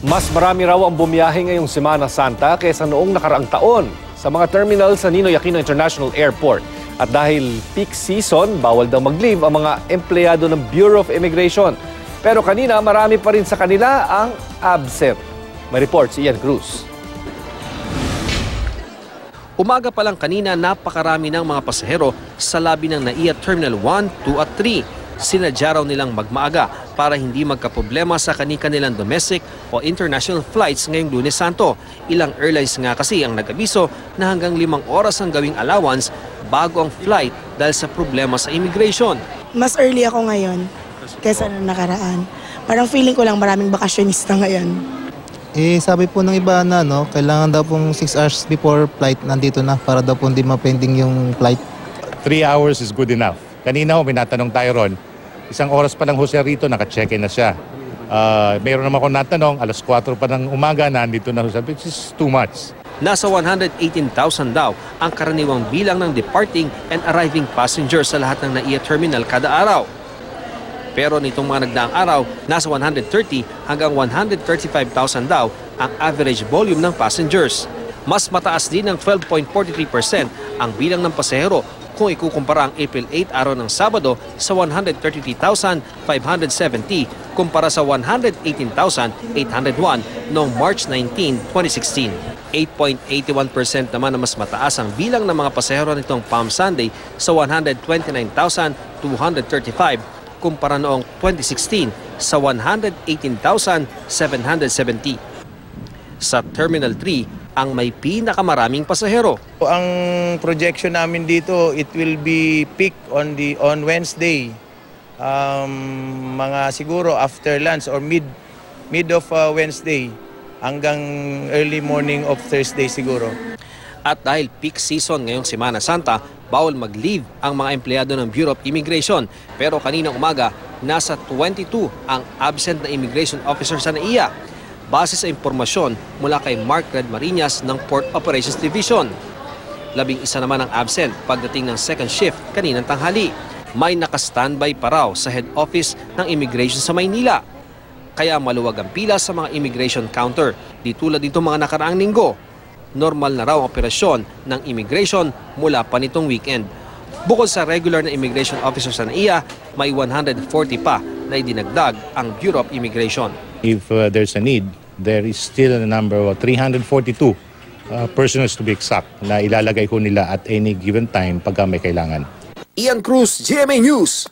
Mas marami raw ang bumiyahe ngayong Semana Santa kaysa noong nakaraang taon sa mga terminal sa Ninoy Aquino International Airport. At dahil peak season, bawal daw mag-leave ang mga empleyado ng Bureau of Immigration. Pero kanina, marami pa rin sa kanila ang absent. May report si Ian Cruz. Umaga pa lang kanina, napakarami ng mga pasahero sa labi ng NAIA Terminal 1, 2 at 3. Sinadya raw nilang magmaaga para hindi magkaproblema sa kanilang domestic o international flights ngayong Lunes Santo. Ilang airlines nga kasi ang nag-abiso na hanggang 5 oras ang gawing allowance bago ang flight dahil sa problema sa immigration. Mas early ako ngayon kaysa na nakaraan. Parang feeling ko lang maraming bakasyonista ngayon. Sabi po ng iba na kailangan daw pong 6 hours before flight nandito na para daw po hindi mapending yung flight. 3 hours is good enough. Kanina may natanong tayo ron, 1 oras pa lang ho siya rito, naka-check-in na siya. Mayroon naman akong natanong, 4:00 pa ng umaga, nandito na ho siya, which is too much. Nasa 118,000 daw ang karaniwang bilang ng departing and arriving passengers sa lahat ng NAIA terminal kada araw. Pero nitong mga nagdaang araw, nasa 130 hanggang 135,000 daw ang average volume ng passengers. Mas mataas din ng 12.43% ang bilang ng pasahero kung ikukumpara ang April 8 araw ng Sabado sa 133,570 kumpara sa 118,801 noong March 19, 2016. 8.81% naman na mas mataas ang bilang ng mga pasahero nitong Palm Sunday sa 129,235 kumpara noong 2016 sa 118,770. Sa Terminal 3, ang may pinakamaraming pasahero. Ang projection namin dito, it will be peak on Wednesday. Mga siguro after lunch or mid of Wednesday hanggang early morning of Thursday siguro. At dahil peak season ngayong Semana Santa, bawal mag-leave ang mga empleyado ng Bureau of Immigration. Pero kaninang umaga, nasa 22 ang absent na immigration officer sa NAIA. Base sa impormasyon mula kay Mark Red Marinas ng Port Operations Division. 11 naman ang absent pagdating ng second shift kaninang tanghali. May naka-standby pa raw sa head office ng immigration sa Maynila. Kaya maluwag ang pila sa mga immigration counter. Di tulad dito mga nakaraang linggo. Normal na raw ang operasyon ng immigration mula pa nitong weekend. Bukod sa regular na immigration officer sa NAIA, may 140 pa na idinagdag ang Bureau of Immigration. If there's a need, there is still a number of 342 persons to be exact na ilalagay ko nila at any given time pagka may kailangan. Ian Cruz, GMA News.